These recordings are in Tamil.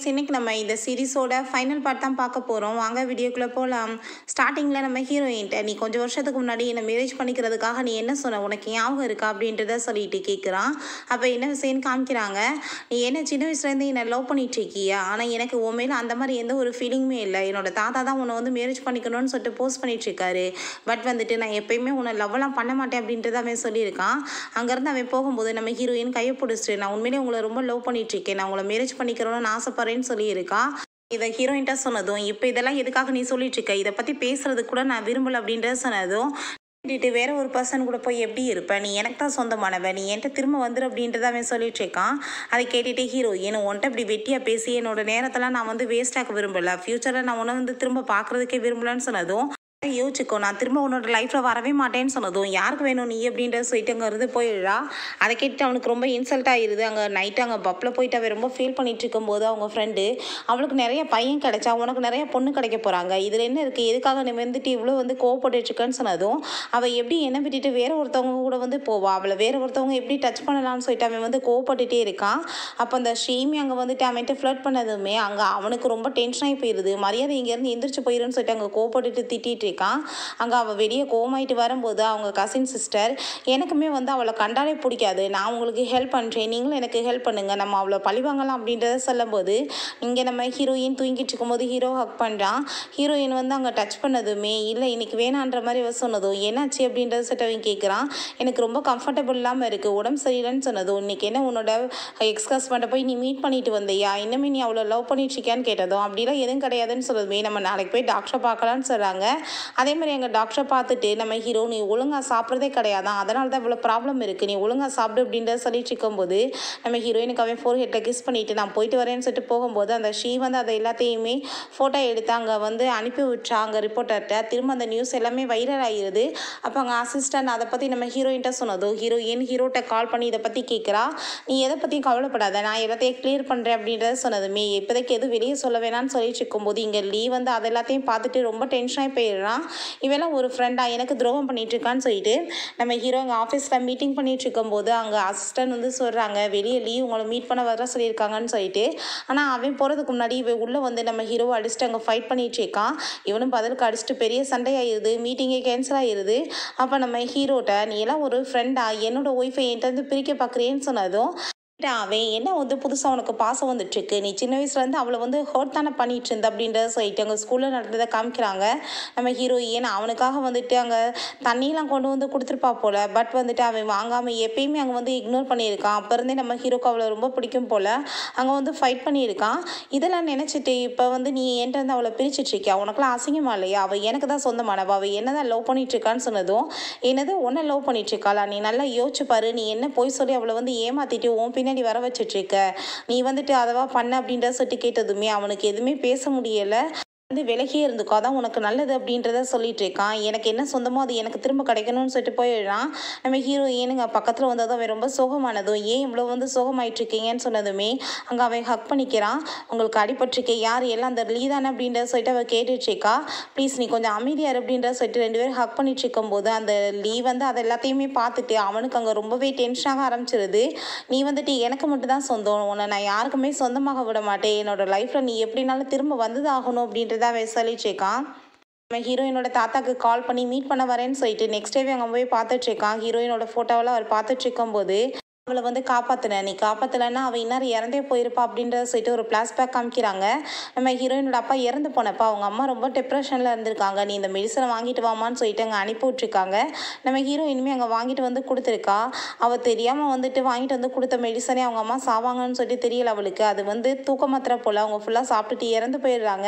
இன்னைக்கு நம்ம இந்த சீரிஸோட ஃபைனல் பார்ட் தான் பார்க்க போகிறோம். வாங்க வீடியோக்குள்ளே போகலாம். ஸ்டார்டிங்கில் நம்ம ஹீரோயின்ட்ட நீ கொஞ்சம் வருஷத்துக்கு முன்னாடி என்னை மேரேஜ் பண்ணிக்கிறதுக்காக நீ என்ன சொன்ன, உனக்கு ஞாபகம் இருக்கா அப்படின்றத சொல்லிட்டு கேட்குறான். அப்போ என்ன விஷயம்னு காமிக்கிறாங்க. நீ என்ன சின்ன வயசுலேருந்து என்னை லவ் பண்ணிட்டு இருக்கியா, ஆனால் எனக்கு உன் மேலே அந்த மாதிரி எந்த ஒரு ஃபீலிங்குமே இல்லை. என்னோட தாத்தா தான் உன்னை வந்து மேரேஜ் பண்ணிக்கணும்னு சொல்லிட்டு போஸ்ட் பண்ணிட்டு இருக்காரு. பட் வந்துட்டு நான் எப்பயுமே உன்னை லவ்லாம் பண்ண மாட்டேன் அப்படின்றத அவன் சொல்லியிருக்கான். அங்கேருந்து அவன் போகும்போது நம்ம ஹீரோயின் கையை பிடிச்சிட்டு நான் உண்மையிலே உங்களை ரொம்ப லவ் பண்ணிட்டு இருக்கேன், நான் உங்களை மேரேஜ் பண்ணிக்கிறோன்னு ஆசைப்படுறேன் சொல்லியிருக்கா. இதை ஹீரோயின்ட்டா சொன்னதும், இப்போ இதெல்லாம் எதுக்காக நீ சொல்லிட்டு இருக்க, இதை பற்றி பேசுறது கூட நான் விரும்பல அப்படின்றத சொன்னதும், வேற ஒரு பர்சன் கூட போய் எப்படி இருப்ப, நீ எனக்கு தான் சொந்தமானவன், நீ என்கிட்ட திரும்ப வந்துரு அப்படின்றத அவன் சொல்லிட்டு இருக்கான். அதை கேட்டுட்டு ஹீரோயின், உன்ட்ட இப்படி வெட்டியாக பேசி என்னோட நேரத்தெல்லாம் நான் வந்து வேஸ்டாக்க விரும்பல, ஃப்யூச்சரில் நான் உன்னை வந்து திரும்ப பார்க்குறதுக்கே விரும்பலன்னு சொன்னதும், யோசிச்சுக்கோ நான் திரும்ப உன்னோட லைஃப்பில் வரவே மாட்டேன்னு சொன்னதும், யாருக்கு வேணும் நீ அப்படின்றத சொல்லிட்டு அங்கே இருந்து போயிடுறா. அதை கேட்டு அவனுக்கு ரொம்ப இன்சல்ட் ஆகிடுது. அங்கே நைட்டு அங்கே பப்பில் போயிட்டு அவன் ரொம்ப ஃபீல் பண்ணிட்டு இருக்கும்போது அவங்க ஃப்ரெண்டு, அவளுக்கு நிறைய பையன் கிடைச்சா உனக்கு நிறைய பொண்ணு கிடைக்க போகிறாங்க, இதில் என்ன இருக்குது, எதுக்காக நீ வந்துட்டு இவ்வளோ வந்து கோவப்பட்டுருக்கேன்னு சொன்னதும், அவள் எப்படி என்ன விட்டுட்டு வேற ஒருத்தவங்க கூட வந்து போவா, அவளை வேற ஒருத்தவங்க எப்படி டச் பண்ணலாம்னு சொல்லிட்டு அவன் வந்து கோவப்பட்டுட்டே இருக்கான். அப்போ அந்த ஸ்ரீமி அங்கே வந்துட்டு அவன்கிட்ட ஃப்ளர்ட் பண்ணதுமே அங்கே அவனுக்கு ரொம்ப டென்ஷனாகி போயிடுது. மரியாதை இங்கேருந்து எந்திரிச்சு போயிருன்னு சொல்லிட்டு அங்கே கோவப்பட்டுட்டு திட்டிகிட்டு இருக்கான். அங்கே அவள் வெளியே கோவமாயிட்டு வரும்போது அவங்க கசின் சிஸ்டர், எனக்குமே வந்து அவளை கண்டாலே பிடிக்காது, நான் உங்களுக்கு ஹெல்ப் பண்ணுறேன், நீங்களும் எனக்கு ஹெல்ப் பண்ணுங்கள், நம்ம அவளை பழிவாங்கலாம் அப்படின்றத சொல்லும்போது, இங்கே நம்ம ஹீரோயின் தூங்கிட்டு இருக்கும்போது ஹீரோ ஹக் பண்ணுறான். ஹீரோயின் வந்து அங்கே டச் பண்ணதுமே இல்லை இன்னைக்கு வேணான்ற மாதிரி அவ சொன்னதும், என்னாச்சு அப்படின்றத சொல்லிட்டு அவன் கேட்குறான். எனக்கு ரொம்ப கம்ஃபர்டபுள் இல்லாமல் இருக்குது, உடம்பு சரியில்லைன்னு சொன்னதும், இன்னைக்கு என்ன உன்னோட எக்ஸ் ஹஸ்பண்டை போய் நீ மீட் பண்ணிட்டு வந்தியா, இன்னுமே நீ அவ்வளோ லவ் பண்ணிட்டு இருக்கியான்னு கேட்டதும், அப்படிலாம் எதுவும் கிடையாதுன்னு சொன்னதுமே, நம்ம நாளைக்கு போய் டாக்டரை பார்க்கலான்னு சொல்கிறாங்க. அதே மாதிரி எங்கள் டாக்டரை பார்த்துட்டு நம்ம ஹீரோ, நீ ஒழுங்காக சாப்பிட்றதே கிடையாதான், அதனால தான் இவ்வளோ ப்ராப்ளம் இருக்குது, நீ ஒழுங்காக சாப்பிடு அப்படின்றத சொல்லிட்டு இருக்கும்போது, நம்ம ஹீரோயினுக்கு அவன் ஃபோர்ஹெட்டில் கிஸ் பண்ணிவிட்டு நான் போயிட்டு வரேன்னு சொல்லிட்டு போகும்போது, அந்த ஷீ வந்து அதை எல்லாத்தையுமே ஃபோட்டோ எடுத்து அங்கே வந்து அனுப்பி விட்டுறா அங்கே ரிப்போர்ட்டர்கிட்ட. திரும்ப அந்த நியூஸ் எல்லாமே வைரல் ஆகிடுது. அப்போ அங்கே அசிஸ்டன்ட் அதை பற்றி நம்ம ஹீரோயின்ட்ட சொன்னதும், ஹீரோயின் ஹீரோட்ட கால் பண்ணி இதை பற்றி கேட்குறா. நீ எதை பற்றியும் கவலைப்படாத, நான் எல்லாத்தையும் கிளியர் பண்ணுறேன் அப்படின்றத சொன்னதுமே, இப்போதைக்கு எதுவும் வெளியே சொல்ல வேணான்னு சொல்லிட்டு இருக்கும்போது, இங்கே லீ வந்து அதை எல்லாத்தையும் பார்த்துட்டு ரொம்ப டென்ஷனாகி போயிடுறான். இவெல்லாம் ஒரு ஃப்ரெண்டாக எனக்கு துரோகம் பண்ணிட்டு இருக்கான்னு சொல்லிட்டு நம்ம ஹீரோ அங்கே ஆஃபீஸில் மீட்டிங் பண்ணிட்டு இருக்கும்போது அங்கே அசிஸ்டன்ட் வந்து சொல்கிறாங்க, வெளியே லீவ் உங்களை மீட் பண்ண வர சொல்லியிருக்காங்கன்னு சொல்லிட்டு. ஆனால் அவன் போகிறதுக்கு முன்னாடி இவன் உள்ளே வந்து நம்ம ஹீரோவை அடிச்சுட்டு அங்கே ஃபைட் பண்ணிட்டு இருக்கான். இவனும் பதிலுக்கு அடிச்சுட்டு பெரிய சண்டை ஆயிடுது, மீட்டிங்கே கேன்சல் ஆயிடுது. அப்போ நம்ம ஹீரோட்ட, நீ எல்லாம் ஒரு ஃப்ரெண்டாக என்னோட ஒய்ஃபை என்கிட்ட வந்து பிரிக்க பார்க்குறேன்னு சொன்னதும், அவன் என்ன வந்து புதுசாக உனக்கு பாசம் வந்துட்டுருக்கு, நீ சின்ன வயசுலேருந்து அவளை வந்து ஹர்ட் தானே பண்ணிட்டு இருந்த அப்படின்றத சொல்லிட்டு அங்கே ஸ்கூலில் நடந்ததை காமிக்கிறாங்க. நம்ம ஹீரோயின் அவனுக்காக வந்துட்டு அங்கே தண்ணியெலாம் கொண்டு வந்து கொடுத்துருப்பா போல், பட் வந்துட்டு அவன் வாங்காமல் எப்பயுமே அங்கே வந்து இக்னோர் பண்ணியிருக்கான். அப்போ இருந்தே நம்ம ஹீரோக்கு அவளை ரொம்ப பிடிக்கும் போல் அங்கே வந்து ஃபைட் பண்ணியிருக்கான். இதெல்லாம் நினச்சிட்டு இப்போ வந்து நீ என்கிட்ட வந்து அவளை பிரிச்சுட்ருக்கியா, உனக்குலாம் அசிங்கமா இல்லையா, அவள் எனக்கு தான் சொந்தமானவா, அவள் என்ன தான் லவ் பண்ணிட்டுருக்கான்னு சொன்னதும், என்னது உன்னை லவ் பண்ணிட்டுருக்காளா, நீ நல்லா யோசிச்சு பாரு, நீ என்ன போய் சொல்லி அவளை வந்து ஏமாற்றிட்டு உன் பின்னாடி வர வச்சுட்ருக்க, நீ வந்துட்டு அதவா பண்ண அப்படின்றத சொல்லிட்டு கேட்டதுமே அவனுக்கு எதுவுமே பேச முடியலை. வந்து விலகியே இருந்துக்கோ, அதான் உனக்கு நல்லது அப்படின்றத சொல்லிட்டு இருக்கான். எனக்கு என்ன சொந்தமோ அது எனக்கு திரும்ப கிடைக்கணும்னு சொல்லிட்டு போயிடுறான். நம்ம ஹீரோயினுங்க பக்கத்தில் வந்ததும் அவன் ரொம்ப சோகமானதும், ஏன் இவ்வளோ வந்து சோகமாயிட்டு இருக்கீங்கன்னு சொன்னதுமே அங்கே அவன் ஹக் பண்ணிக்கிறான். உங்களுக்கு அடிபட்டிருக்கே யார், எல்லாம் அந்த லீ தானே அப்படின்றத சொல்லிட்டு அவள் கேட்டுட்ருக்கா. ப்ளீஸ் நீ கொஞ்சம் அமைதியார் அப்படின்றத சொல்லிட்டு ரெண்டு பேரும் ஹக் பண்ணிட்டு இருக்கும்போது அந்த லீ வந்து அதை எல்லாத்தையுமே பார்த்துட்டு அவனுக்கு அங்கே ரொம்பவே டென்ஷனாக ஆரம்பிச்சிருது. நீ வந்துட்டு எனக்கு மட்டும் தான் சொந்தம், உன்னை நான் யாருக்குமே சொந்தமாக விட மாட்டேன், என்னோட லைஃப்பில் நீ எப்படினாலும் திரும்ப வந்து ஆகணும் அப்படின்றது தான் சொல்லிட்டு இருக்கான். நம்ம ஹீரோயினோட தாத்தாக்கு கால் பண்ணி மீட் பண்ண வரேன்னு சொல்லிட்டு நெக்ஸ்ட் டே அங்கே போய் பார்த்துட்டு இருக்கான். ஹீரோயினோட ஃபோட்டோவெல்லாம் அவர் பார்த்துட்டு இருக்கும்போது, அவளை வந்து காப்பாற்றினேன், நீ காப்பாற்றலைன்னா அவள் இன்னும் இறந்தே போயிருப்பா அப்படின்றத சொல்லிட்டு ஒரு ஃப்ளாஷ்பேக் காமிக்கிறாங்க. நம்ம ஹீரோயினோட அப்பா இறந்து போனப்போ அவங்க அம்மா ரொம்ப டிப்ரெஷனில் இருந்திருக்காங்க, நீ இந்த மெடிசனை வாங்கிட்டு வாமான்னு சொல்லிட்டு அங்கே அனுப்பி விட்ருக்காங்க. நம்ம ஹீரோயினுமே அங்கே வாங்கிட்டு வந்து கொடுத்துருக்கா. அவள் தெரியாமல் வந்துட்டு வாங்கிட்டு வந்து கொடுத்த மெடிசனே அவங்க அம்மா சாவாங்கன்னு சொல்லிட்டு தெரியல அவளுக்கு. அது வந்து தூக்க மாத்திரை போல் அவங்க ஃபுல்லாக சாப்பிட்டுட்டு இறந்து போயிடுறாங்க.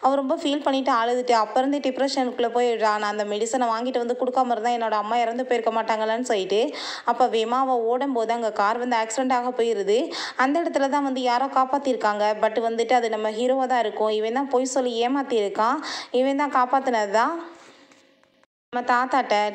அவள் ரொம்ப ஃபீல் பண்ணிவிட்டு அழுதுட்டு அப்போ இருந்து டிப்ரெஷனுக்குள்ளே போயிடுறா. நான் அந்த மெடிசனை வாங்கிட்டு வந்து கொடுக்காம இருந்தால் என்னோட அம்மா இறந்து போயிருக்க மாட்டாங்களான்னு சொல்லிட்டு. அப்போ வேமா அவள் ஓடும்போது அங்கே கார் வந்து ஆக்சிடென்ட் ஆக போயிடுது. அந்த இடத்துல தான் வந்து யாரோ காப்பாற்றிருக்காங்க. பட் வந்துட்டு அது நம்ம ஹீரோவாக தான் இருக்கும். இவன் தான் போய் சொல்லி ஏமாற்றிருக்கான். இவன் தான் காப்பாற்றினது தான். நம்ம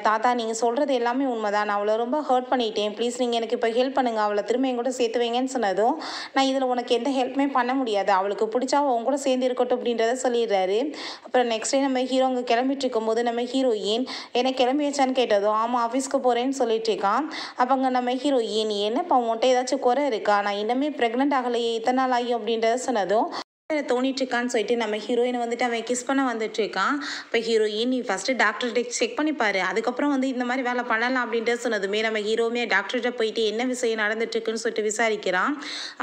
தாத்தா நீங்கள் சொல்கிறது எல்லாமே உண்மைதான், நான் அவளை ரொம்ப ஹர்ட் பண்ணிட்டேன், ப்ளீஸ் நீங்கள் எனக்கு இப்போ ஹெல்ப் பண்ணுங்கள், அவளை திரும்ப என் கூட சேர்த்து வைங்கன்னு சொன்னதும், நான் இதில் உனக்கு எந்த ஹெல்ப்புமே பண்ண முடியாது, அவளுக்கு பிடிச்சா உன் கூட சேர்ந்து இருக்கட்டும் அப்படின்றத சொல்லிடுறாரு. அப்புறம் நெக்ஸ்ட் டே நம்ம ஹீரோ அங்கே கிளம்பிட்டு இருக்கும்போது நம்ம ஹீரோயின் என்ன கிளம்பி வச்சான்னு கேட்டதும் ஆமாம் ஆஃபீஸ்க்கு போகிறேன்னு சொல்லிட்டு இருக்கான். அப்போ அங்கே நம்ம ஹீரோயின் என்னப்பா உன்கிட்ட ஏதாச்சும் குறை இருக்கா, நான் இன்னமே ப்ரெக்னென்ட் ஆகலையே இத்தனை நாள் ஆகியும் அப்படின்றத சொன்னதும் தோணிட்டு இருக்கான்னு சொல்லிட்டு நம்ம ஹீரோயினை வந்துட்டு அவன் கிஸ் பண்ண வந்துட்டு இருக்கான். இப்போ ஹீரோயின் நீ ஃபஸ்ட்டு டாக்டர்கிட்ட செக் பண்ணிப்பாரு, அதுக்கப்புறம் வந்து இந்த மாதிரி வேலை பண்ணலாம் அப்படின்ட்டு சொன்னதுமே நம்ம ஹீரோவுமே டாக்டர்கிட்ட போயிட்டு என்ன விஷயம் நடந்துட்டு இருக்குன்னு சொல்லிட்டு விசாரிக்கிறான்.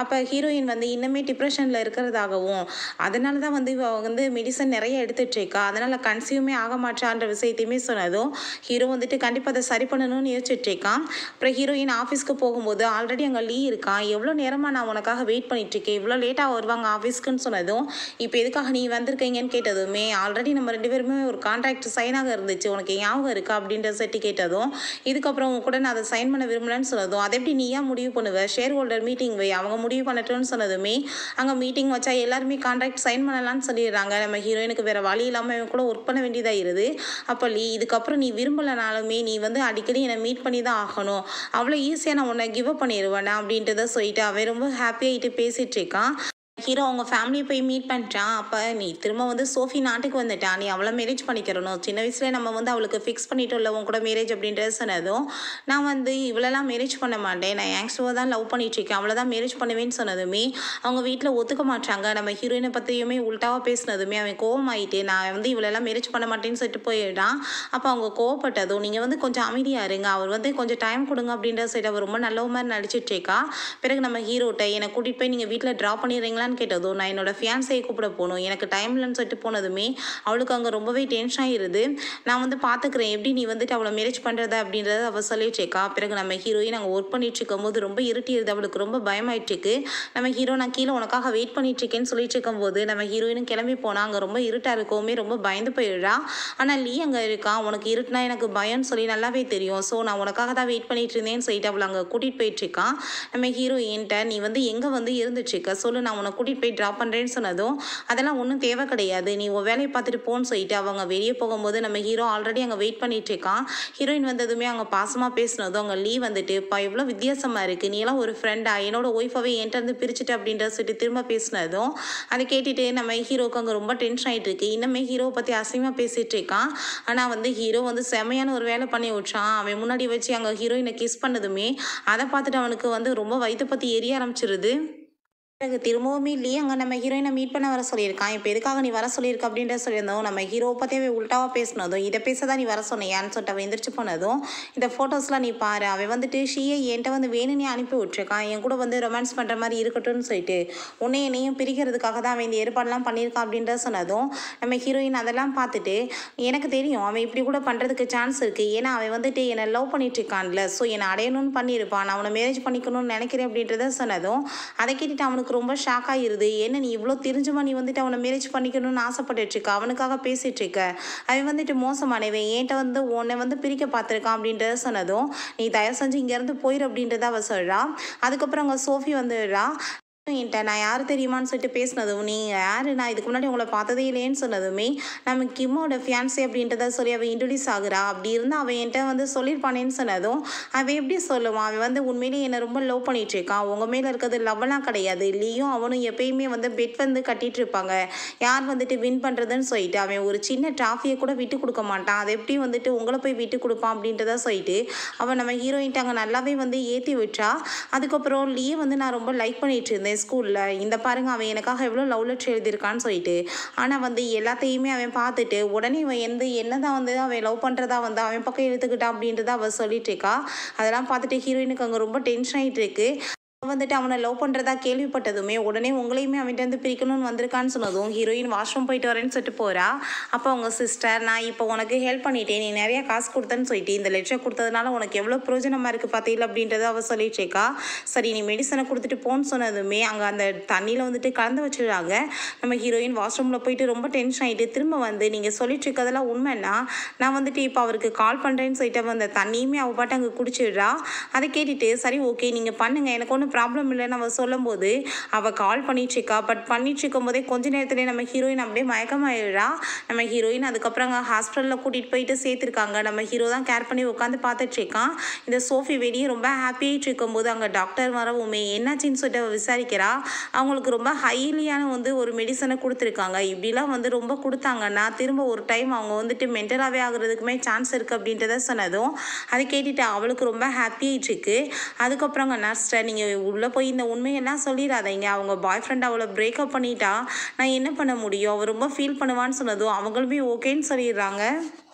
அப்போ ஹீரோயின் வந்து இன்னுமே டிப்ரெஷனில் இருக்கிறதாகவும் அதனால தான் வந்து இவ வந்து மெடிசன் நிறைய எடுத்துட்டு இருக்கா, அதனால கன்சியூமே ஆக மாட்டான்ற விஷயத்தையுமே சொன்னதும் ஹீரோ வந்துட்டு கண்டிப்பாக அதை சரி பண்ணணும்னு யோசிச்சுட்டு இருக்கான். அப்புறம் ஹீரோயின் ஆஃபீஸ்க்கு போகும்போது ஆல்ரெடி அங்கே லீ இருக்கான். எவ்வளோ நேரமாக நான் உனக்காக வெயிட் பண்ணிட்டு இருக்கேன், இவ்வளோ லேட்டாக வருவாங்க ஆஃபீஸ்க்குன்னு சொன்னதும் இப்போ எதுக்காக நீ வந்திருக்கீங்கன்னு கேட்டதுமே ஆல்ரெடி நம்ம 2 பேருமே ஒரு கான்ட்ராக்ட் சைனாக இருந்துச்சு, உனக்கு ஞாபகம் இருக்கா அப்படின்ற செட்டு கேட்டதும் இதுக்கப்புறம் உங்க கூட நான் அதை சைன் பண்ண விரும்பலன்னு சொன்னதும் அதை எப்படி நீ ஏன் முடிவு பண்ணுவ, ஷேர் ஹோல்டர் மீட்டிங் வை, அவங்க முடிவு பண்ணட்டும்னு சொன்னதுமே அங்கே மீட்டிங் வச்சா எல்லாருமே கான்ட்ராக்ட் சைன் பண்ணலான்னு சொல்லிடுறாங்க. நம்ம ஹீரோயினுக்கு வேறு வழி இல்லாமல் இவன் கூட ஒர்க் பண்ண வேண்டியதாக இருது. அப்போ லீ இதுக்கப்புறம் நீ விரும்பலைனாலுமே நீ வந்து அடிக்கடி என்னை மீட் பண்ணி தான் ஆகணும், அவ்வளோ ஈஸியாக நான் உன்னை கிவ் அப் பண்ணிடுவேன் அப்படின்றத சொல்லிட்டு அவன் ரொம்ப ஹாப்பியாகிட்டு பேசிகிட்டு இருக்கான். ஹீரோ அவங்க ஃபேமிலியை போய் மீட் பண்ணிட்டான். அப்போ நீ திரும்ப வந்து சோஃபி நாட்டுக்கு வந்துட்டான், நீ அவளை மேரேஜ் பண்ணிக்கிறணும், சின்ன வயசுல நம்ம வந்து அவளுக்கு ஃபிக்ஸ் பண்ணிட்டோம்ல உன் கூட மேரேஜ் அப்படின்றது சொன்னதும் நான் வந்து இவளெல்லாம் மேரேஜ் பண்ண மாட்டேன், நான் ஆக்சுவலாக தான் லவ் பண்ணிட்டுருக்கேன், அவளை தான் மேரேஜ் பண்ணுவேன்னு சொன்னதுமே அவங்க வீட்டில் ஒத்துக்க மாட்டாங்க. நம்ம ஹீரோயினை பற்றியுமே உள்டாவாக பேசினதுமே அவன் கோவமாயிட்டு நான் வந்து இவளெல்லாம் மேரேஜ் பண்ண மாட்டேன்னு சொல்லிட்டு போயிட்டான். அப்போ அவங்க கோவப்பட்டதும் நீங்கள் வந்து கொஞ்சம் அமைதியாக இருங்க, அவர் வந்து கொஞ்சம் டைம் கொடுங்க அப்படின்ற சைடு அவர் ரொம்ப நல்ல மாதிரி நடிச்சிட்டு இருக்கா. பிறகு நம்ம ஹீரோட்ட என்னை கூட்டிகிட்டு போய் நீங்கள் வீட்டில் ட்ராப் பண்ணிடுறீங்களா கேட்டதும் நான் என்னோட ஃபியான்ஸையை கூப்பிட போகணும், எனக்கு டைம் இல்லைன்னு சொல்லிட்டு போனதுமே அவளுக்கு அங்கே ரொம்பவே டென்ஷன் ஆகிடுது. நான் வந்து பார்த்துக்கிறேன் எப்படி நீ வந்துட்டு அவளை மேரேஜ் பண்ணுறத அப்படின்றத அவள் சொல்லிட்டு இருக்கா. பிறகு நம்ம ஹீரோயின் அங்கே ஒர்க் பண்ணிட்டு இருக்கும் போது ரொம்ப இருட்டிடுது, அவளுக்கு ரொம்ப பயமாயிட்டு இருக்கு. நம்ம ஹீரோ நான் கீழே உனக்காக வெயிட் பண்ணிட்டு இருக்கேன்னு சொல்லிட்டு இருக்கும்போது நம்ம ஹீரோயினும் கிளம்பி போனால் அங்கே ரொம்ப இருட்டாக இருக்கவுமே ரொம்ப பயந்து போயிடுறா. ஆனால் லீ அங்கே இருக்கான், உனக்கு இருட்டுனா எனக்கு பயம்னு சொல்லி நல்லாவே தெரியும், ஸோ நான் உனக்காக தான் வெயிட் பண்ணிட்டு இருந்தேன்னு சொல்லிட்டு அவளை அங்கே கூட்டிகிட்டு போயிட்டு இருக்கான். நம்ம ஹீரோயின்ட்ட நீ வந்து எங்கே வந்து இருந்துட்டு இருக்க சொல்லு, நான் உன்னை கூட்டிகிட்டு போய் ட்ராப் பண்ணுறேன்னு சொன்னதும் அதெல்லாம் ஒன்றும் தேவை கிடையாது, நீ உன் வேலையை பார்த்துட்டு போன்னு சொல்லிட்டு அவங்க வெளியே போகும்போது நம்ம ஹீரோ ஆல்ரெடி அங்கே வெயிட் பண்ணிட்டு இருக்கான். ஹீரோயின் வந்ததுமே அவங்க பாசமாக பேசினதும் அவங்க லீ வந்துட்டு இப்போ இவ்வளோ வித்தியாசமாக இருக்குது, நீ எல்லாம் ஒரு ஃப்ரெண்டா, என்னோட ஒய்ஃபாவே என்கிட்ட இருந்து பிரிச்சுட்டு அப்படின்ற சொல்லிட்டு திரும்ப பேசினதும் அதை கேட்டுட்டு நம்ம ஹீரோக்கு அங்கே ரொம்ப டென்ஷன் ஆகிட்டு இருக்கு. இன்னமே ஹீரோவை பற்றி அசிங்கமாக பேசிகிட்டு இருக்கான். ஆனால் வந்து ஹீரோ வந்து செமையான ஒரு வேலை பண்ணி விட்றான். அவன் முன்னாடி வச்சு அங்கே ஹீரோயினை கிஸ் பண்ணதுமே அதை பார்த்துட்டு அவனுக்கு வந்து ரொம்ப வயிற்றை பற்றி எரிய ஆரம்பிச்சிருது. பிறகு திரும்பவுமே லீ அங்கே நம்ம ஹீரோயினை மீட் பண்ண வர சொல்லியிருக்கான். இப்போ எதுக்காக நீ வர சொல்லியிருக்க அப்படின்ற சொல்லியிருந்தோம் நம்ம ஹீரோவை பற்றியே உள்டாவாக பேசினதும் இதை பேச தான் நீ வர சொன்னியான்னு சொல்லிட்டு அவன் எந்திரிச்சு போனதும் இந்த ஃபோட்டோஸ்லாம் நீ பாரு, அவன் வந்துட்டு ஷீயை என்கிட்ட வந்து வேணும்னே அனுப்பி விட்ருக்கான், என் கூட வந்து ரொமான்ஸ் பண்ணுற மாதிரி இருக்கட்டும்னு சொல்லிட்டு உன்னை என்னையும் பிரிக்கிறதுக்காக தான் அவன் இந்த ஏற்பாடெல்லாம் பண்ணியிருக்கான் அப்படின்றத சொன்னதும் நம்ம ஹீரோயின் அதெல்லாம் பார்த்துட்டு எனக்கு தெரியும் அவன் இப்படி கூட பண்ணுறதுக்கு சான்ஸ் இருக்குது, ஏன்னா அவன் வந்துட்டு என்னை லவ் பண்ணிட்டு இருக்கான்ல, ஸோ என்னை அடையணும்னு பண்ணியிருப்பான், நான் அவனை மேரேஜ் பண்ணிக்கணும்னு நினைக்கிறேன் அப்படின்றத சொன்னதும் அதை கேட்டுட்டு அவனுக்கு ரொம்ப ஷாக் ஆகிருது. என்ன நீ இவ்வளோ தெரிஞ்சுமா நீ வந்துட்டு அவனை மேரேஜ் பண்ணிக்கணும்னு ஆசைப்பட்டுட்டு இருக்க, அவனுக்காக பேசிட்டு இருக்க, அவன் வந்துட்டு மோசமானவன், என்கிட்ட வந்து உன்னை வந்து பிரிக்க பார்த்துருக்கான் அப்படின்றத சொன்னதும் நீ தயவு செஞ்சு இங்கேருந்து போயிரு அப்படின்றத அவ சொல்கிறா. அதுக்கப்புறம் அங்கே சோஃபி வந்துடுறா. என்கிட்ட நான் யார் தெரியுமான்னு சொல்லிட்டு பேசினதும் நீங்கள் யார், நான் இதுக்கு முன்னாடி உங்களை பார்த்ததே இல்லைன்னு சொன்னதுமே நம்ம கிம்மோட ஃபியான்ஸே அப்படின்றத சொல்லி அவன் இன்ட்ரடியூஸ் ஆகுறா. அப்படி இருந்தால் அவன் என்கிட்ட வந்து சொல்லியிருப்பானேன்னு சொன்னதும் அவன் எப்படி சொல்லுவான், அவன் வந்து உண்மையிலேயே என்னை ரொம்ப லவ் பண்ணிட்டு இருக்கான், உங்கள் மேலே இருக்கிறது லவ்லாம் கிடையாது, லீயும் அவனும் எப்பயுமே வந்து பெட் வந்து கட்டிகிட்டு இருப்பாங்க, யார் வந்துட்டு வின் பண்ணுறதுன்னு சொல்லிட்டு அவன் ஒரு சின்ன ட்ராஃபியை கூட விட்டு கொடுக்க மாட்டான், அதை எப்படி வந்துட்டு உங்களை போய் விட்டு கொடுப்பான் அப்படின்றத சொல்லிட்டு அவன் நம்ம ஹீரோயின்ட்டு அங்கே நல்லாவே வந்து ஏற்றி விட்டா. அதுக்கப்புறம் லீயை வந்து நான் ரொம்ப லைக் பண்ணிட்டு இருந்தேன் ஸ்கூலில், இந்த பாருங்க அவன் எனக்காக எவ்வளோ லவ் லெட்டர் எழுதியிருக்கான்னு சொல்லிட்டு. ஆனால் வந்து எல்லாத்தையுமே அவன் பார்த்துட்டு உடனே அவன் என்னதான் வந்து அவன் லவ் பண்ணுறதா வந்து அவன் பக்கம் எடுத்துக்கிட்டான் அப்படின்றத அவள் சொல்லிட்டு இருக்கா. அதெல்லாம் பார்த்துட்டு ஹீரோயினுக்கு அங்கே ரொம்ப டென்ஷன் ஆகிட்டு இருக்கு. வந்துட்டு அவனை லவ் பண்ணுறதா கேள்விப்பட்டதுமே உடனே உங்களையுமே அவன்கிட்ட வந்து பிரிக்கணும்னு வந்திருக்கான்னு சொன்னதும் ஹீரோயின் வாஷ்ரூம் போயிட்டு வரேன்னு சொல்லிட்டு போகிறா. அப்போ அவங்க சிஸ்டர் நான் இப்போ உனக்கு ஹெல்ப் பண்ணிட்டேன், நீ நிறையா காசு கொடுத்தேன்னு சொல்லிட்டு இந்த லெட்டரை கொடுத்ததுனால உனக்கு எவ்வளோ பிரயோஜனமாக இருக்குது பார்த்தீங்களா அப்படின்றத அவள் சொல்லிட்டு இருக்கா. சரி நீ மெடிசனை கொடுத்துட்டு போன்னு சொன்னதுமே அங்கே அந்த தண்ணியில் வந்துட்டு கலந்து வச்சுடுறாங்க. நம்ம ஹீரோயின் வாஷ்ரூமில் போயிட்டு ரொம்ப டென்ஷன் ஆகிட்டு திரும்ப வந்து நீங்கள் சொல்லிட்டு இருக்கிறதெல்லாம் உண்மைன்னா நான் வந்துட்டு இப்போ அவருக்கு கால் பண்ணுறேன்னு சொல்லிட்டு அந்த தண்ணியுமே அவள் பாட்டு அங்கே குடிச்சிடுறா. அதை கேட்டுட்டு சரி ஓகே நீங்கள் பண்ணுங்கள் எனக்கு ஒன்றும் ப்ராப்ளம் இல்லைன்னு அவள் சொல்லும் போது அவள் கால் பண்ணிட்டுருக்கா. பட் பண்ணிட்டு இருக்கும் போதே கொஞ்ச நேரத்துலேயே நம்ம ஹீரோயின் அப்படியே மயக்கமாயிடுறா. நம்ம ஹீரோயின் அதுக்கப்புறம் அங்கே ஹாஸ்பிட்டலில் கூட்டிகிட்டு போயிட்டு சேர்த்துருக்காங்க. நம்ம ஹீரோ தான் கேர் பண்ணி உட்காந்து பார்த்துட்ருக்கான். இந்த சோஃபி வெளியே ரொம்ப ஹாப்பியாகிட்டு இருக்கும்போது அங்கே டாக்டர் வரவுமே என்னாச்சின்னு சொல்லிட்டு அவள் விசாரிக்கிறா. அவங்களுக்கு ரொம்ப ஹைலியான வந்து ஒரு மெடிசனை கொடுத்துருக்காங்க. இப்படிலாம் வந்து ரொம்ப கொடுத்தாங்கன்னா திரும்ப ஒரு டைம் அவங்க வந்துட்டு மென்டலாகவே ஆகுறதுக்குமே சான்ஸ் இருக்குது அப்படின்றத சொன்னதும் அதை கேட்டுட்டு அவளுக்கு ரொம்ப ஹாப்பியாகிட்டு இருக்கு. அதுக்கப்புறம் அங்கே நர்ஸ்ட்டை நீங்கள் உள்ளே போய் இந்த உண்மையெல்லாம் சொல்லிடாதீங்க, அவங்க பாய் ஃப்ரெண்ட் அவளை பிரேக்கப் பண்ணிட்டா நான் என்ன பண்ண முடியும், அவள் ரொம்ப ஃபீல் பண்ணுவான்னு சொன்னதும் அவங்களுமே ஓகேன்னு சொல்லிடுறாங்க.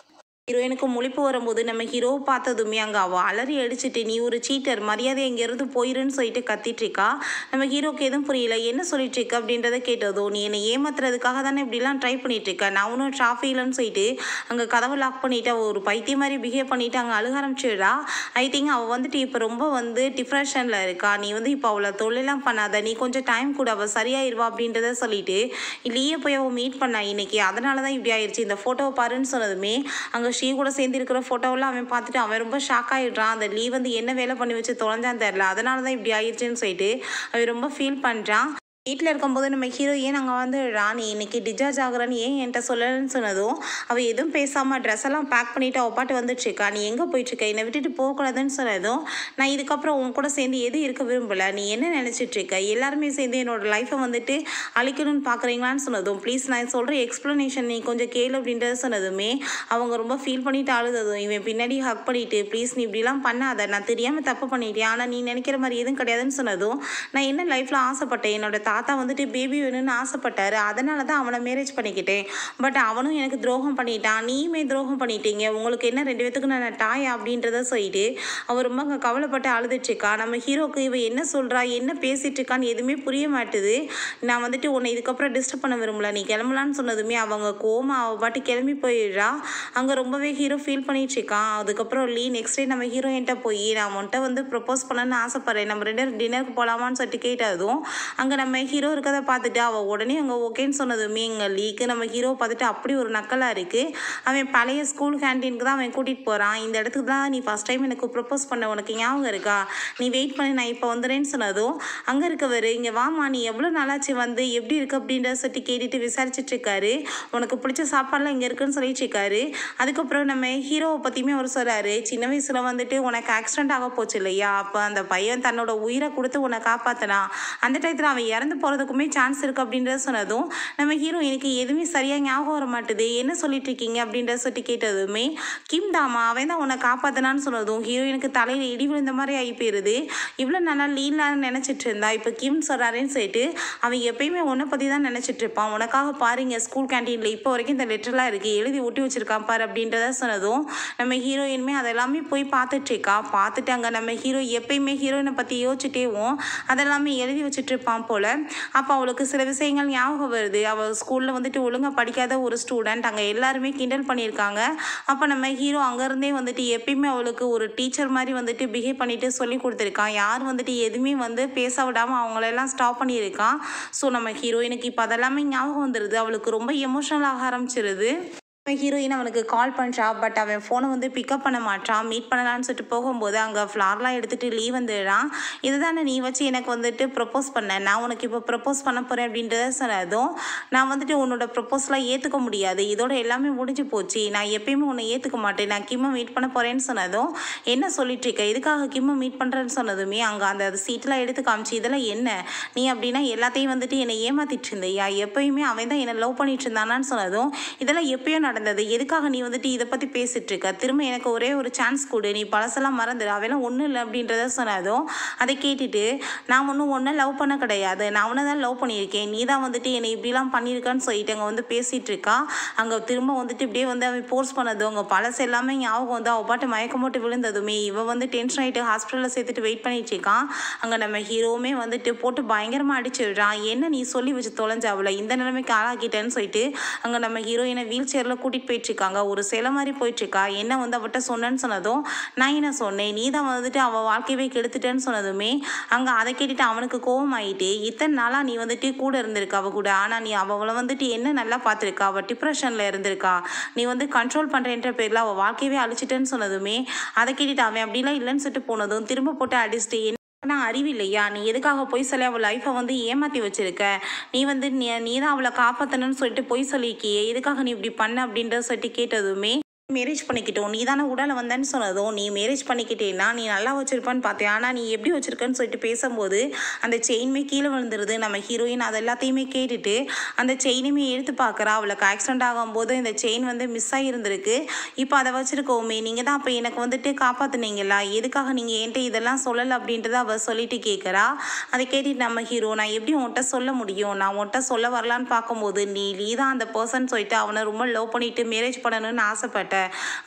ஹீரோயினுக்கு முழிப்பு வரும்போது நம்ம ஹீரோவை பார்த்ததுமே அங்கே அவள் அலறி அடிச்சுட்டு நீ ஒரு சீட்டர், மரியாதை எங்கேருந்து போயிருன்னு சொல்லிட்டு கத்திட்டு இருக்கா. நம்ம ஹீரோக்கு எதுவும் புரியல, என்ன சொல்லிட்டு இருக்க அப்படின்றத கேட்டதோ நீ என்னை ஏமாத்துறதுக்காக தானே இப்படிலாம் ட்ரை பண்ணிட்டு இருக்க, நான் ஒன்றும் ட்ராஃபிக்லன்னு சொல்லிட்டு அங்கே கதவை லாக் பண்ணிவிட்டு அவள் ஒரு பைத்தியம் மாதிரி பிஹேவ் பண்ணிவிட்டு அங்கே அழுக ஆரம்பிச்சிடுறா. ஐ திங்க் அவள் வந்துட்டு இப்போ ரொம்ப டிப்ரெஷனில் இருக்கா, நீ இப்போ அவளை தொழிலாம் பண்ணாத, நீ கொஞ்சம் டைம் கூட அவள் சரியாயிருவா அப்படின்றத சொல்லிட்டு இல்லையே போய் அவள் மீட் பண்ணா இன்னைக்கு, அதனால தான் இப்படி ஆயிடுச்சு, இந்த ஃபோட்டோவை பாருன்னு சொன்னதுமே அங்கே ஸ்ரீ கூட சேர்ந்து இருக்கிற ஃபோட்டோவெல்லாம் அவன் பார்த்துட்டு அவன் ரொம்ப ஷாக் ஆகிடுறான். அந்த லீ என்ன வேலை பண்ணி வச்சு தொலைஞ்சான்னு தெரில, அதனால தான் இப்படி ஆயிடுச்சுன்னு சொல்லிட்டு அவன் ரொம்ப ஃபீல் பண்ணுறான். வீட்டில் இருக்கும்போது நம்ம ஹீரோ ஏன் அங்கே ராணி இன்னைக்கு டிஸ்சார்ஜ் ஆகுறான்னு ஏன் என்கிட்ட சொல்லலைன்னு சொன்னதும் அவள் எதுவும் பேசாமல் ட்ரெஸ் எல்லாம் பேக் பண்ணிவிட்டு அவள் பாட்டு வந்துட்டுருக்கா. நீ எங்கே போயிட்டுருக்க, என்னை விட்டுட்டு போகக்கூடாதுன்னு சொன்னதும் நான் இதுக்கப்புறம் உன் கூட சேர்ந்து எதுவும் இருக்க விரும்பலை, நீ என்ன நினச்சிட்ருக்க, எல்லாருமே சேர்ந்து என்னோடய லைஃப்பை அழிக்கணும்னு பார்க்குறீங்களான்னு சொன்னதும் ப்ளீஸ் நான் சொல்கிற எக்ஸ்ப்ளனேஷன் நீ கொஞ்சம் கேளு அப்படின்றத சொன்னதுமே அவங்க ரொம்ப ஃபீல் பண்ணிவிட்டு அழுததும் இவன் பின்னாடி ஹக் பண்ணிவிட்டு ப்ளீஸ் நீ இப்படிலாம் பண்ணாத, நான் தெரியாமல் தப்பு பண்ணிட்டேன், ஆனால் நீ நினைக்கிற மாதிரி எதுவும் கிடையாதுன்னு சொன்னதும் நான் என்ன லைஃப்பில் ஆசைப்பட்டேன், என்னோட தாத்தா பேபி வேணும்னு ஆசைப்பட்டாரு, அதனால தான் அவனை மேரேஜ் பண்ணிக்கிட்டேன், பட் அவனும் எனக்கு துரோகம் பண்ணிட்டான், நீயுமே துரோகம் பண்ணிட்டீங்க, உங்களுக்கு என்ன 2 பேத்துக்கு நான் டாயா அப்படின்றத சொல்லிட்டு அவர் ரொம்ப அங்கே கவலைப்பட்டு அழுதுட்டுருக்கா. நம்ம ஹீரோக்கு இவ என்ன சொல்கிறா என்ன பேசிகிட்டு இருக்கான்னு எதுவுமே புரிய மாட்டுது. நான் உன்னை இதுக்கப்புறம் டிஸ்டர்ப் பண்ண விரும்பல, நீ கிளம்பலான்னு சொன்னதுமே அவங்க கோமா அவள் பாட்டு கிளம்பி போயிடுறா. அங்கே ரொம்பவே ஹீரோ ஃபீல் பண்ணிட்டு இருக்கான். அதுக்கப்புறம் நெக்ஸ்ட் டே நம்ம ஹீரோயின்ட்ட போய் நான் உன்ட்ட ப்ரப்போஸ் பண்ணணும்னு ஆசைப்பட்றேன், நம்ம 2 டின்னருக்கு போகலாமான்னு சொல்லிட்டு கேட்டதும் அங்கே நம்ம ஹீரோ இருக்கிறத பார்த்துட்டு அவள் உடனே அங்கே ஓகேன்னு சொன்னதுமே எங்கள் லீக்கு நம்ம ஹீரோவை பார்த்துட்டு அப்படி ஒரு நக்கலாக இருக்குது. அவன் பழைய ஸ்கூல் கேன்டீனுக்கு தான் அவன் கூட்டிகிட்டு போகிறான். இந்த இடத்துக்கு தான் நீ ஃபஸ்ட் டைம் எனக்கு ப்ரப்போஸ் பண்ண, உனக்கு ஞாபகம் இருக்கா, நீ வெயிட் பண்ணி நான் இப்போ வந்துடுறேன்னு சொன்னதும் அங்கே இருக்கவர் இங்கே வாமா நீ எவ்வளோ நாளாச்சு எப்படி இருக்கு அப்படின்றத சொல்லி கேட்டுட்டு விசாரிச்சுட்டு இருக்காரு. உனக்கு பிடிச்ச சாப்பாடுலாம் இங்கே இருக்குன்னு சொல்லிட்டு இருக்காரு. அதுக்கப்புறம் நம்ம ஹீரோவை பற்றியுமே அவர் சொல்கிறாரு, சின்ன வயசில் உனக்கு ஆக்சிடென்ட் ஆக போச்சு இல்லையா, அப்போ அந்த பையன் தன்னோட உயிரை கொடுத்து உன்னை காப்பாற்றினா, அந்த டயத்தில் அவன் இறந்து போகிறதுக்குமே சான்ஸ் இருக்குது அப்படின்றத சொன்னதும் நம்ம ஹீரோ எனக்கு எதுவுமே சரியாக ஞாபகம் வர மாட்டுது, என்ன சொல்லிட்டு இருக்கீங்க அப்படின்றத சொல்லி கேட்டதுமே கிம் தாமா அவன் தான் உன்னை காப்பாற்றினான்னு சொன்னதும் ஹீரோயினுக்கு தலையில் இடி விழுந்த மாதிரி ஆகி போயிருது. இவ்வளோ நல்லா லீலான்னு நினச்சிட்டு இருந்தா இப்போ கிம் சொல்கிறாருன்னு சொல்லிட்டு அவன் எப்பயுமே உன்னை பற்றி தான் நினச்சிட்டு இருப்பான், உனக்காக பாருங்க ஸ்கூல் கேன்டீனில் இப்போ வரைக்கும் இந்த லெட்டர்லாம் இருக்குது எழுதி ஒட்டி வச்சிருக்கான் பாரு அப்படின்றத சொன்னதும் நம்ம ஹீரோயினுமே அதெல்லாமே போய் பார்த்துட்ருக்கா. பார்த்துட்டு அங்கே நம்ம ஹீரோ எப்பயுமே ஹீரோயினை பற்றி யோசிச்சுட்டேவும் அதெல்லாமே எழுதி வச்சுட்டு இருப்பான் போல். அப்போ அவளுக்கு சில விஷயங்கள் ஞாபகம் வருது. அவள் ஸ்கூலில் ஒழுங்காக படிக்காத ஒரு ஸ்டூடெண்ட், அங்கே எல்லாருமே கிண்டல் பண்ணியிருக்காங்க. அப்போ நம்ம ஹீரோ அங்கேருந்தே எப்பயுமே அவளுக்கு ஒரு டீச்சர் மாதிரி பிஹேவ் பண்ணிட்டு சொல்லி கொடுத்துருக்கான். யார் எதுவுமே பேச விடாமல் அவங்களெல்லாம் ஸ்டாப் பண்ணியிருக்கான். ஸோ நம்ம ஹீரோயினுக்கு இப்போ அதெல்லாமே ஞாபகம் வந்துடுது. அவளுக்கு ரொம்ப எமோஷனல் ஆக ஆரம்பிச்சிருது. ஹீரோயின் அவனுக்கு கால் பண்ணுறா, பட் அவன் ஃபோனை பிக்கப் பண்ண மாட்டான். மீட் பண்ணலான்னு சொல்லிட்டு போகும்போது அங்கே ஃப்ளார்லாம் எடுத்துகிட்டு லீவ் வந்துடுறான். இதுதானே நீ வச்சு எனக்கு ப்ரப்போஸ் பண்ண, நான் உனக்கு இப்போ ப்ரப்போஸ் பண்ண போகிறேன் அப்படின்றத சொன்னதும் நான் உன்னோட ப்ரப்போஸ்லாம் ஏற்றுக்க முடியாது, இதோட எல்லாமே முடிஞ்சு போச்சு, நான் எப்பயுமே உன்னை ஏற்றுக்க மாட்டேன், நான் கிம்மை மீட் பண்ண போகிறேன்னு சொன்னதும் என்ன சொல்லிட்டு இருக்க, எதுக்காக கிம்மை மீட் பண்ணுறேன்னு சொன்னதுமே அங்கே அந்த சீட்டெலாம் எடுத்து காமிச்சு இதெல்லாம் என்ன நீ அப்படின்னா எல்லாத்தையும் என்னை ஏமாற்றிட்டு இருந்தையா, எப்பயுமே அவன் தான் என்னை லவ் பண்ணிட்டு இருந்தானான்னு சொன்னதும் இதெல்லாம் எப்பயும் நடந்தது, எதுக்காக நீ இதை பற்றி பேசிட்டு இருக்க, திரும்ப எனக்கு ஒரே ஒரு சான்ஸ் கொடு, நீ பழசெல்லாம் மறந்துடு, அவெல்லாம் ஒன்றும் இல்லை அப்படின்றத சொன்னதும் அதை கேட்டுட்டு நான் ஒன்றும் லவ் பண்ண கிடையாது, நான் அவனை தான் லவ் பண்ணியிருக்கேன், நீ தான் என்னை இப்படிலாம் பண்ணியிருக்கான்னு சொல்லிட்டு அங்கே பேசிகிட்டு இருக்கா. அங்கே திரும்ப இப்படியே அவன் போர்ஸ் பண்ணதும் அங்கே பழசு எல்லாமே ஞாபகம் அவள் பாட்டு மயக்கம் போட்டு விழுந்ததுமே இவன் டென்ஷன் ஆகிட்டு ஹாஸ்பிட்டலில் சேர்த்துட்டு வெயிட் பண்ணிட்டு இருக்கான். அங்கே நம்ம ஹீரோவுமே போட்டு பயங்கரமாக அடிச்சிடுறான். என்ன நீ சொல்லி வச்சு தொலைஞ்ச அவளை இந்த நிலைமைக்கு ஆளாக்கிட்டேன்னு சொல்லிட்டு அங்கே நம்ம ஹீரோயினை வீல் சேரில் கூட்டிகிட்டு போயிட்டுருக்காங்க. ஒரு சிலை மாதிரி போயிட்டுருக்கா. என்ன அவட்ட சொன்னேன்னு சொன்னதும் நான் என்ன சொன்னேன், நீ தான் அவள் வாழ்க்கையவே கெடுத்துட்டேன்னு சொன்னதுமே அங்கே அதை கேட்டுட்டு அவனுக்கு கோபம் ஆகிட்டு இத்தனை நாளாக நீ கூட இருந்திருக்கா அவள் கூட, ஆனால் நீ அவளை என்ன நல்லா பார்த்துருக்கா, அவள் டிப்ரெஷனில் இருந்திருக்கா, நீ கண்ட்ரோல் பண்ணுறேன்ற பேரில் அவள் வாழ்க்கையவே அழிச்சிட்டேன்னு சொன்னதுமே அதை கேட்டுட்டு அவன் அப்படிலாம் இல்லைன்னு சொல்லிட்டு போனதும் திரும்ப போட்டு அடிச்சுட்டு நான் அறிவில்லையா, நீ எதுக்காக போய் சொல்லி அவள் லைஃப்பை ஏமாற்றி வச்சிருக்க, நீ நீ தான் அவளை காப்பாற்றணும்னு சொல்லிட்டு போய் சொல்லியிருக்கியே, எதுக்காக நீ இப்படி பண்ண அப்படின்றத சொல்லிட்டு கேட்டதுமே மேரேஜ் பண்ணிக்கிட்டோம் நீ தானே உடலை வந்தேன்னு சொன்னதும் நீ மேரேஜ் பண்ணிக்கிட்டேன்னா நீ நல்லா வச்சிருப்பான்னு பார்த்தேன், ஆனால் நீ எப்படி வச்சிருக்கன்னு சொல்லிட்டு பேசும்போது அந்த செயினுமே கீழே விழுந்துருது. நம்ம ஹீரோயின் அது எல்லாத்தையுமே கேட்டுட்டு அந்த செயினுமே எடுத்து பார்க்குறா. அவளுக்கு ஆக்சிடென்ட் ஆகும்போது இந்த செயின் வந்து மிஸ் ஆகியிருந்திருக்கு. இப்போ அதை வச்சிருக்கோமே, நீங்கள் தான் அப்போ எனக்கு வந்துட்டு காப்பாற்றுனீங்களா, எதுக்காக நீங்கள் என்கிட்ட இதெல்லாம் சொல்லலை அப்படின்றத அவள் சொல்லிட்டு கேட்குறா. அதை கேட்டுட்டு நம்ம ஹீரோ, நான் எப்படி உன்கிட்ட சொல்ல முடியும், நான் உன்கிட்ட சொல்ல வரலான்னு பார்க்கும்போது நீ தான் அந்த பர்சன் சொல்லிட்டு அவனை ரொம்ப லவ் பண்ணிட்டு மேரேஜ் பண்ணணும்னு ஆசைப்பட்ட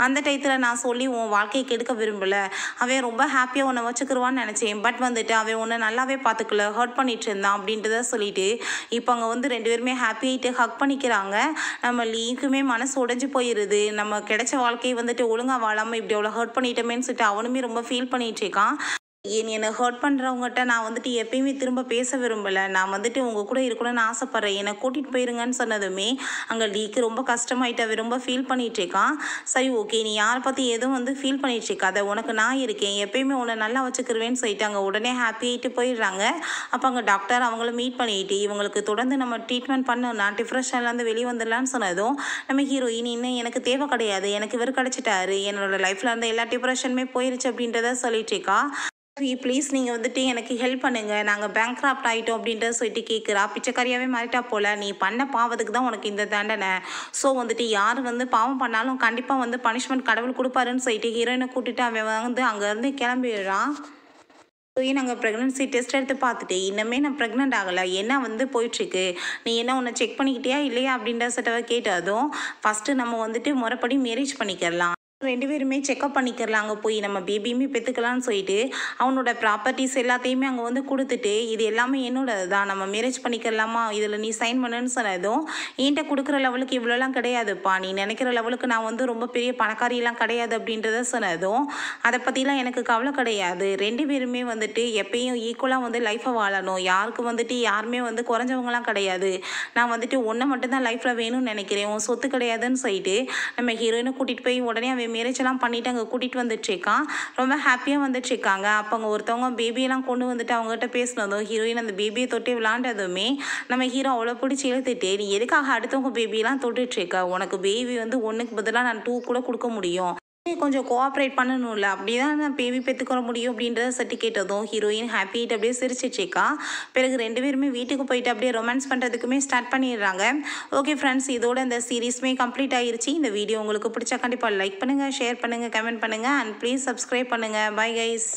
அந்த டயத்தில் நான் சொல்லி உன் வாழ்க்கையை கெடுக்க விரும்பலை. அவன் ரொம்ப ஹாப்பியாக உன்னை வச்சுக்கிருவான்னு நினச்சேன், பட் வந்துட்டு அவன் உன்னை நல்லாவே பார்த்துக்கல, ஹர்ட் பண்ணிட்டு இருந்தான் அப்படின்றத சொல்லிட்டு இப்போ அங்கே வந்து 2 பேருமே ஹாப்பி ஆகிட்டு ஹக் பண்ணிக்கிறாங்க. நம்ம லீக்குமே மனசு உடைஞ்சு போயிடுது. நம்ம கிடைச்ச வாழ்க்கையை வந்துட்டு ஒழுங்காக வாழாமல் இப்படி அவ்வளோ ஹர்ட் பண்ணிட்டோமேன்னு சொல்லிட்டு அவனுமே ரொம்ப ஃபீல் பண்ணிட்டு இருக்கான். என்னை ஹர்ட் பண்ணுறவங்ககிட்ட நான் வந்துட்டு எப்பயுமே திரும்ப பேச விரும்பலை, நான் வந்துட்டு உங்கள் கூட இருக்கணும்னு ஆசைப்பட்றேன், என்னை கூட்டிகிட்டு போயிருங்கன்னு சொன்னதுமே அங்கே லீக்கு ரொம்ப கஷ்டமாயிட்டு ரொம்ப ஃபீல் பண்ணிகிட்டு இருக்கான். சரி ஓகே, நீ யாரை பற்றி எதுவும் வந்து ஃபீல் பண்ணிட்டு இருக்காத, உனக்கு நான் இருக்கேன், எப்பயுமே உன்னை நல்லா வச்சுக்கிருவேன்னு சொல்லிட்டு அங்கே உடனே ஹாப்பி ஆகிட்டு போயிடுறாங்க. அப்போ அங்கே டாக்டர் அவங்கள மீட் பண்ணிட்டு இவங்களுக்கு தொடர்ந்து நம்ம ட்ரீட்மெண்ட் பண்ணோம்னா டிப்ரெஷன்லேருந்து வெளியே வந்துடலான்னு சொன்னதும் நம்ம ஹீரோயின் இன்னும் எனக்கு தேவை கிடையாது, எனக்கு இவர் கிடச்சிட்டாரு, என்னோட லைஃப்பில் இருந்த எல்லா டிப்ரெஷனுமே போயிருச்சு அப்படின்றத சொல்லிட்டு இருக்கா. ப்ளீஸ் நீங்கள் வந்துட்டு எனக்கு ஹெல்ப் பண்ணுங்கள், நாங்கள் பேங்க்ராப்ட் ஆகிட்டோம் அப்படின்றத சொல்லிட்டு கேட்குறா. பிச்சைக்காரியாகவே மாறிட்டா போல், நீ பண்ண பாவத்துக்கு தான் உனக்கு இந்த தண்டனை, ஸோ வந்துட்டு யார் வந்து பாவம் பண்ணாலும் கண்டிப்பாக வந்து பனிஷ்மெண்ட் கடவுள் கொடுப்பாருன்னு சொல்லிட்டு ஹீரோயினை கூட்டிட்டு அவன் வந்து அங்கேருந்து கிளம்பிடுறான். நாங்கள் ப்ரெக்னன்சி டெஸ்ட் எடுத்து பார்த்துட்டு இன்னமே நான் ப்ரெக்னென்ட் ஆகலை, என்ன வந்து போயிட்டுருக்கு, நீ என்ன உன்னை செக் பண்ணிக்கிட்டியா இல்லையா அப்படின்ற சட்டவை கேட்டதும் ஃபஸ்ட்டு நம்ம வந்துட்டு முறைப்படி மேரேஜ் பண்ணிக்கிறலாம், 2 பேருமே செக்அப் பண்ணிக்கிறலாம், அங்கே போய் நம்ம பேபியுமே பெற்றுக்கலான்னு சொல்லிட்டு அவனோட ப்ராப்பர்ட்டிஸ் எல்லாத்தையுமே அங்கே வந்து கொடுத்துட்டு இது எல்லாமே என்னோடது தான், நம்ம மேரேஜ் பண்ணிக்கலாமா, இதில் நீ சைன் பண்ணுன்னு சொன்னதும் என்கிட்ட கொடுக்குற லெவலுக்கு இவ்வளோலாம் கிடையாதுப்பா, நீ நினைக்கிற லெவலுக்கு நான் வந்து ரொம்ப பெரிய பணக்காரியெல்லாம் கிடையாது அப்படின்றத சொன்னதும் அதை பற்றிலாம் எனக்கு கவலை கிடையாது, 2 பேருமே வந்துட்டு எப்பயும் ஈக்குவலாக வந்து லைஃப்பை வாழணும், யாருக்கு வந்துட்டு யாருமே வந்து குறைஞ்சவங்களாம் கிடையாது, நான் வந்துட்டு ஒன்றை மட்டும்தான் லைஃப்பில் வேணும்னு நினைக்கிறேன், உன் சொத்து கிடையாதுன்னு சொல்லிட்டு நம்ம ஹீரோயினை கூட்டிகிட்டு போய் உடனே அவன் மேரேஜ் எல்லாம் பண்ணிட்டு அங்கே கூட்டிகிட்டு வந்துட்டுருக்கான். ரொம்ப ஹாப்பியாக வந்துட்டுருக்காங்க. அப்போ அங்கே ஒருத்தவங்க பேபியெல்லாம் கொண்டு வந்துட்டு அவங்ககிட்ட பேசினதும் ஹீரோயின் அந்த பேபியை தொட்டி விளாண்டதுமே நம்ம ஹீரோ அவ்வளோ பிடிச்சி இழுத்துட்டு, நீ எதுக்காக அடுத்தவங்க பேபியெல்லாம் தொட்டுட்ருக்க, உனக்கு பேபி வந்து 1க்கு பதிலாக நான் 2 கூட கொடுக்க முடியும், கொஞ்சம் கோஆப்ரேட் பண்ணணும்ல, அப்படி தான் நான் பேபி பெற்றுக்கொள்ள முடியும் அப்படின்றத சட்டி கேட்டதும் ஹீரோயின் ஹாப்பிட்டு அப்படியே சிரிச்சிட்ருக்கா. பிறகு 2 பேருமே வீட்டுக்கு போயிட்டு அப்படியே ரொமான்ஸ் பண்ணுறதுக்குமே ஸ்டார்ட் பண்ணிடுறாங்க. ஓகே ஃப்ரெண்ட்ஸ், இதோட இந்த சீரீஸுமே கம்ப்ளீட் ஆகிருச்சு. இந்த வீடியோ உங்களுக்கு பிடிச்சா கண்டிப்பாக லைக் பண்ணுங்கள், ஷேர் பண்ணுங்கள், கமெண்ட் பண்ணுங்கள் அண்ட் ப்ளீஸ் சப்ஸ்கிரைப் பண்ணுங்கள். Bye guys.